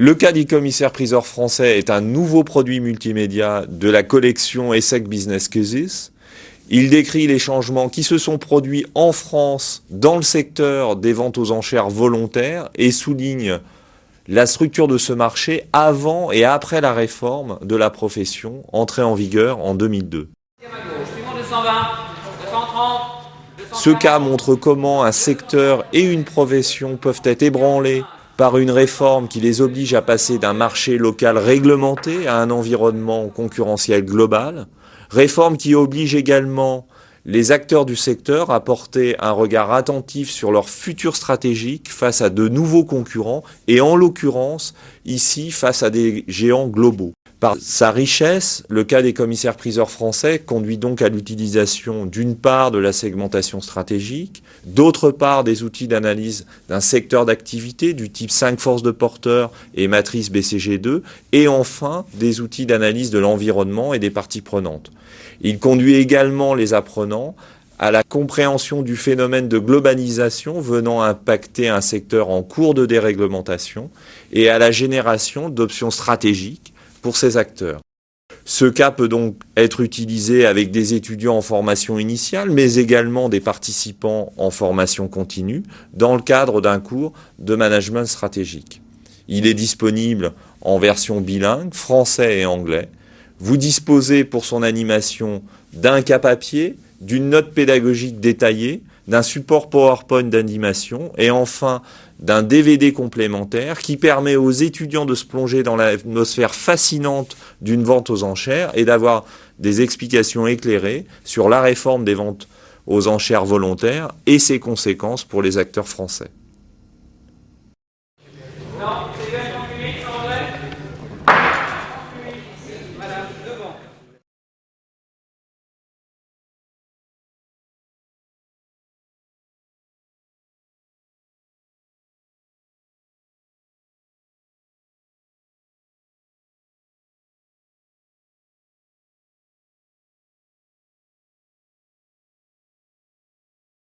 Le cas des commissaires-priseurs français est un nouveau produit multimédia de la collection ESSEC Business Cases. Il décrit les changements qui se sont produits en France dans le secteur des ventes aux enchères volontaires et souligne la structure de ce marché avant et après la réforme de la profession entrée en vigueur en 2002. Ce cas montre comment un secteur et une profession peuvent être ébranlés par une réforme qui les oblige à passer d'un marché local réglementé à un environnement concurrentiel global, réforme qui oblige également les acteurs du secteur à porter un regard attentif sur leur futur stratégique face à de nouveaux concurrents et en l'occurrence ici face à des géants globaux. Par sa richesse, le cas des commissaires-priseurs français conduit donc à l'utilisation d'une part de la segmentation stratégique, d'autre part des outils d'analyse d'un secteur d'activité du type 5 forces de porteurs et matrice BCG2, et enfin des outils d'analyse de l'environnement et des parties prenantes. Il conduit également les apprenants à la compréhension du phénomène de globalisation venant impacter un secteur en cours de déréglementation et à la génération d'options stratégiques pour ces acteurs. Ce cas peut donc être utilisé avec des étudiants en formation initiale, mais également des participants en formation continue, dans le cadre d'un cours de management stratégique. Il est disponible en version bilingue, français et anglais. Vous disposez pour son animation d'un cas papier, d'une note pédagogique détaillée, d'un support PowerPoint d'animation et enfin d'un DVD complémentaire qui permet aux étudiants de se plonger dans l'atmosphère fascinante d'une vente aux enchères et d'avoir des explications éclairées sur la réforme des ventes aux enchères volontaires et ses conséquences pour les acteurs français.